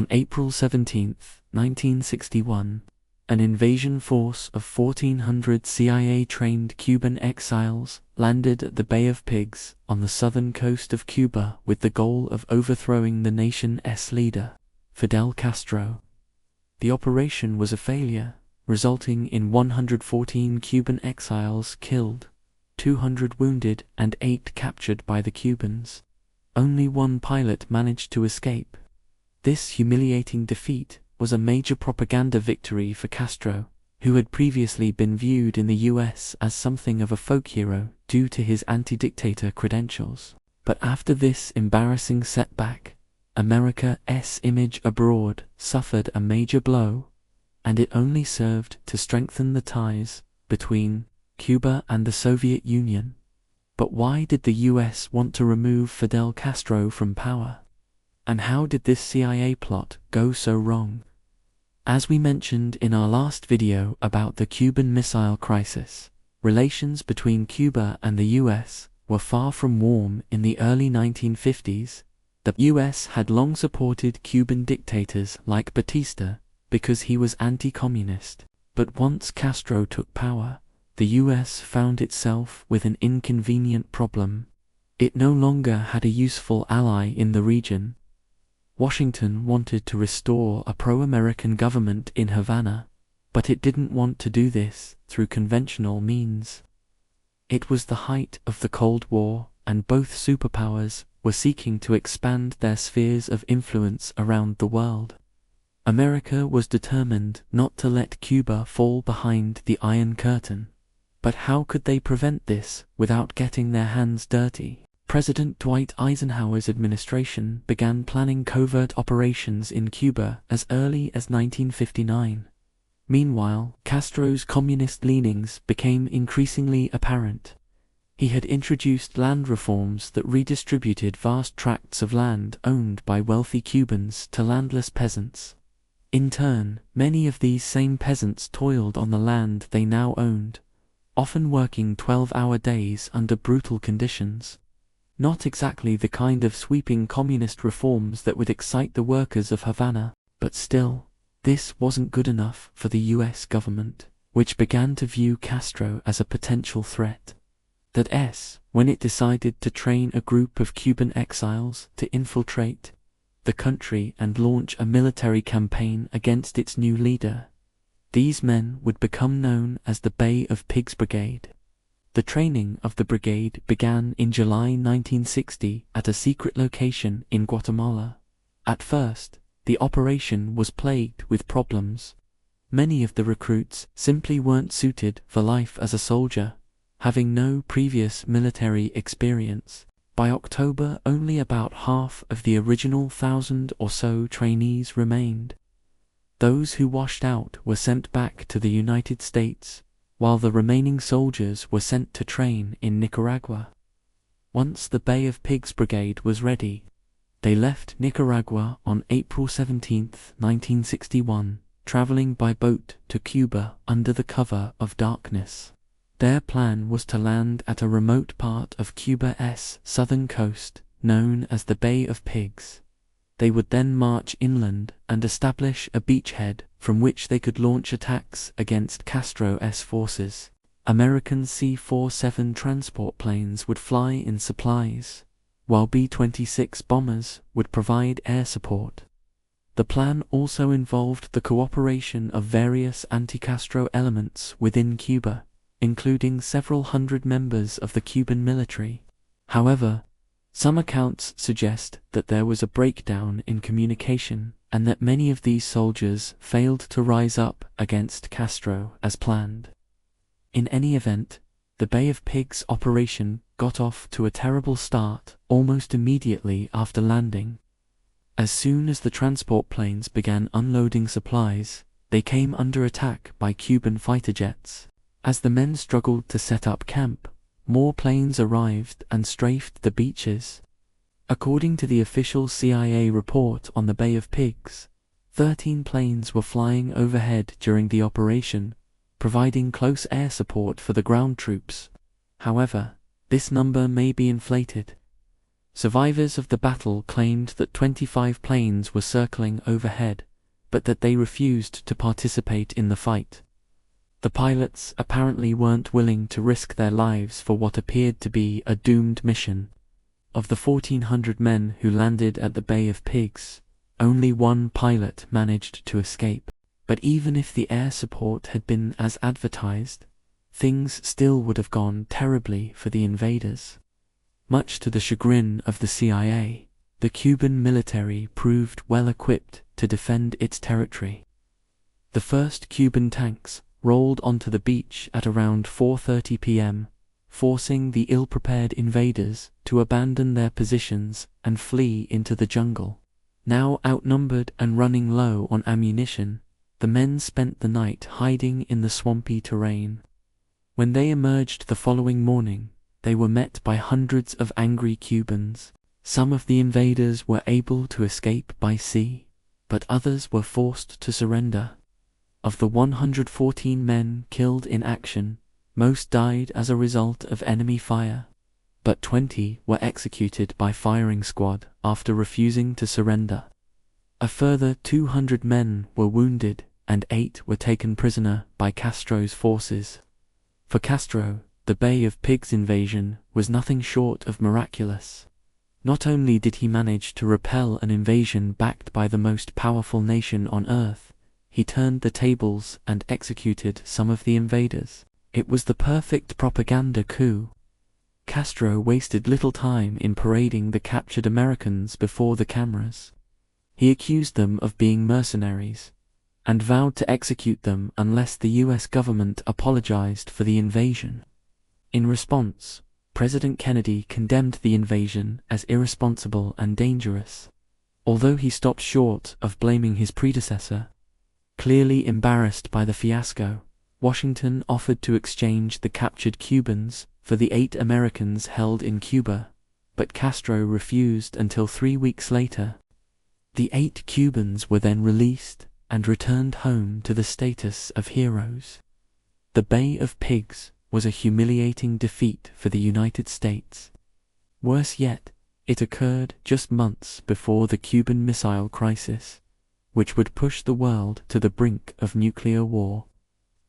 On April 17, 1961, an invasion force of 1,400 CIA-trained Cuban exiles landed at the Bay of Pigs on the southern coast of Cuba with the goal of overthrowing the nation's leader, Fidel Castro. The operation was a failure, resulting in 114 Cuban exiles killed, 200 wounded and 8 captured by the Cubans. Only one pilot managed to escape. This humiliating defeat was a major propaganda victory for Castro, who had previously been viewed in the US as something of a folk hero due to his anti-dictator credentials. But after this embarrassing setback, America's image abroad suffered a major blow, and it only served to strengthen the ties between Cuba and the Soviet Union. But why did the US want to remove Fidel Castro from power? And how did this CIA plot go so wrong? As we mentioned in our last video about the Cuban Missile Crisis, relations between Cuba and the US were far from warm in the early 1950s. The US had long supported Cuban dictators like Batista because he was anti-communist. But once Castro took power, the US found itself with an inconvenient problem. It no longer had a useful ally in the region. Washington wanted to restore a pro-American government in Havana, but it didn't want to do this through conventional means. It was the height of the Cold War, and both superpowers were seeking to expand their spheres of influence around the world. America was determined not to let Cuba fall behind the Iron Curtain. But how could they prevent this without getting their hands dirty? President Dwight Eisenhower's administration began planning covert operations in Cuba as early as 1959. Meanwhile, Castro's communist leanings became increasingly apparent. He had introduced land reforms that redistributed vast tracts of land owned by wealthy Cubans to landless peasants. In turn, many of these same peasants toiled on the land they now owned, often working 12-hour days under brutal conditions. Not exactly the kind of sweeping communist reforms that would excite the workers of Havana, but still, this wasn't good enough for the US government, which began to view Castro as a potential threat. When it decided to train a group of Cuban exiles to infiltrate the country and launch a military campaign against its new leader. These men would become known as the Bay of Pigs Brigade. The training of the brigade began in July 1960 at a secret location in Guatemala. At first, the operation was plagued with problems. Many of the recruits simply weren't suited for life as a soldier, having no previous military experience. By October, only about half of the original 1,000 or so trainees remained. Those who washed out were sent back to the United States, while the remaining soldiers were sent to train in Nicaragua. Once the Bay of Pigs Brigade was ready, they left Nicaragua on April 17, 1961, traveling by boat to Cuba under the cover of darkness. Their plan was to land at a remote part of Cuba's southern coast, known as the Bay of Pigs. They would then march inland and establish a beachhead from which they could launch attacks against Castro's forces. American C-47 transport planes would fly in supplies, while B-26 bombers would provide air support. The plan also involved the cooperation of various anti-Castro elements within Cuba, including several hundred members of the Cuban military. However, some accounts suggest that there was a breakdown in communication and that many of these soldiers failed to rise up against Castro as planned. In any event, the Bay of Pigs operation got off to a terrible start almost immediately after landing. As soon as the transport planes began unloading supplies, they came under attack by Cuban fighter jets. As the men struggled to set up camp, more planes arrived and strafed the beaches. According to the official CIA report on the Bay of Pigs, 13 planes were flying overhead during the operation, providing close air support for the ground troops. However, this number may be inflated. Survivors of the battle claimed that 25 planes were circling overhead, but that they refused to participate in the fight. The pilots apparently weren't willing to risk their lives for what appeared to be a doomed mission. Of the 1,400 men who landed at the Bay of Pigs, only one pilot managed to escape. But even if the air support had been as advertised, things still would have gone terribly for the invaders. Much to the chagrin of the CIA, the Cuban military proved well equipped to defend its territory. The first Cuban tanks rolled onto the beach at around 4:30 p.m., forcing the ill-prepared invaders to abandon their positions and flee into the jungle. Now outnumbered and running low on ammunition, the men spent the night hiding in the swampy terrain. When they emerged the following morning, they were met by hundreds of angry Cubans. Some of the invaders were able to escape by sea, but others were forced to surrender. Of the 114 men killed in action, most died as a result of enemy fire, but 20 were executed by firing squad after refusing to surrender. A further 200 men were wounded and 8 were taken prisoner by Castro's forces. For Castro, the Bay of Pigs invasion was nothing short of miraculous. Not only did he manage to repel an invasion backed by the most powerful nation on earth, he turned the tables and executed some of the invaders. It was the perfect propaganda coup. Castro wasted little time in parading the captured Americans before the cameras. He accused them of being mercenaries, and vowed to execute them unless the US government apologized for the invasion. In response, President Kennedy condemned the invasion as irresponsible and dangerous. Although he stopped short of blaming his predecessor, clearly embarrassed by the fiasco, Washington offered to exchange the captured Cubans for the 8 Americans held in Cuba, but Castro refused until 3 weeks later. The 8 Cubans were then released and returned home to the status of heroes. The Bay of Pigs was a humiliating defeat for the United States. Worse yet, it occurred just months before the Cuban Missile Crisis, which would push the world to the brink of nuclear war.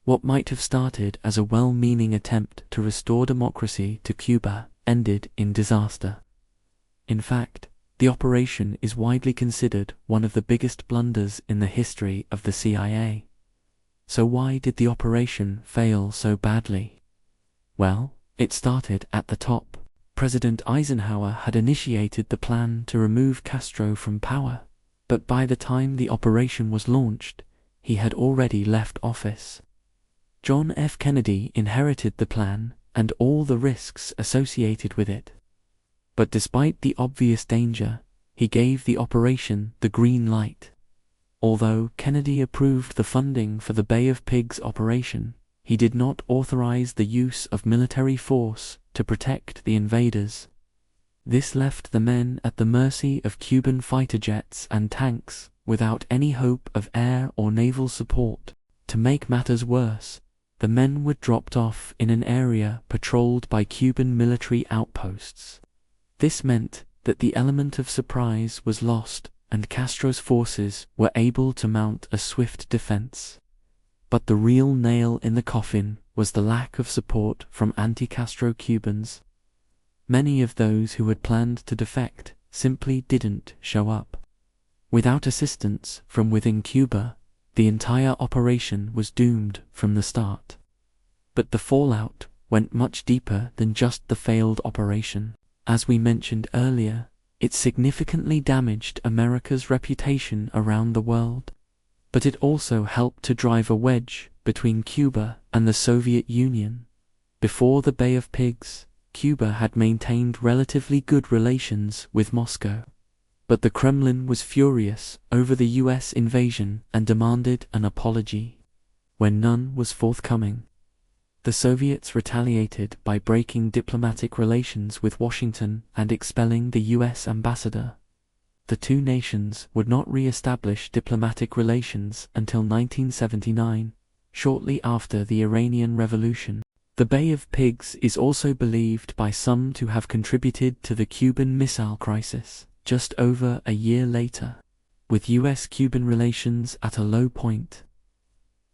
What might have started as a well-meaning attempt to restore democracy to Cuba ended in disaster. In fact, the operation is widely considered one of the biggest blunders in the history of the CIA. So why did the operation fail so badly? Well, it started at the top. President Eisenhower had initiated the plan to remove Castro from power, but by the time the operation was launched, he had already left office. John F. Kennedy inherited the plan and all the risks associated with it. But despite the obvious danger, he gave the operation the green light. Although Kennedy approved the funding for the Bay of Pigs operation, he did not authorize the use of military force to protect the invaders. This left the men at the mercy of Cuban fighter jets and tanks without any hope of air or naval support. To make matters worse, the men were dropped off in an area patrolled by Cuban military outposts. This meant that the element of surprise was lost and Castro's forces were able to mount a swift defense. But the real nail in the coffin was the lack of support from anti-Castro Cubans. Many of those who had planned to defect simply didn't show up. Without assistance from within Cuba, the entire operation was doomed from the start. But the fallout went much deeper than just the failed operation. As we mentioned earlier, it significantly damaged America's reputation around the world. But it also helped to drive a wedge between Cuba and the Soviet Union. Before the Bay of Pigs, Cuba had maintained relatively good relations with Moscow. But the Kremlin was furious over the US invasion and demanded an apology. When none was forthcoming, the Soviets retaliated by breaking diplomatic relations with Washington and expelling the US ambassador. The two nations would not re-establish diplomatic relations until 1979, shortly after the Iranian Revolution. The Bay of Pigs is also believed by some to have contributed to the Cuban Missile Crisis just over a year later. With US-Cuban relations at a low point,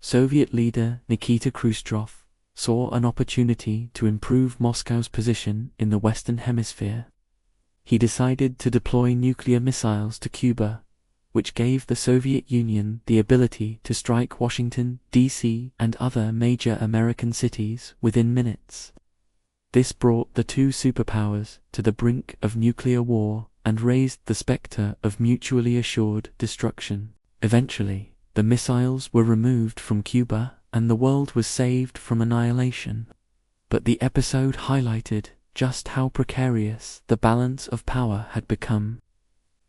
Soviet leader Nikita Khrushchev saw an opportunity to improve Moscow's position in the Western Hemisphere. He decided to deploy nuclear missiles to Cuba, which gave the Soviet Union the ability to strike Washington, D.C. and other major American cities within minutes. This brought the two superpowers to the brink of nuclear war and raised the specter of mutually assured destruction. Eventually, the missiles were removed from Cuba and the world was saved from annihilation. But the episode highlighted just how precarious the balance of power had become.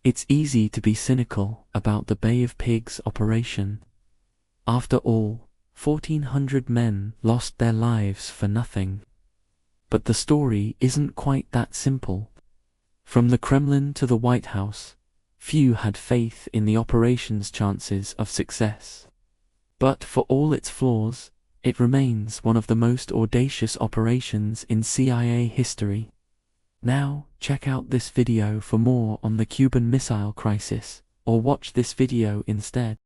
It's easy to be cynical about the Bay of Pigs operation. After all, 1,400 men lost their lives for nothing. But the story isn't quite that simple. From the Kremlin to the White House, few had faith in the operation's chances of success. But for all its flaws, it remains one of the most audacious operations in CIA history. Now, check out this video for more on the Cuban Missile Crisis, or watch this video instead.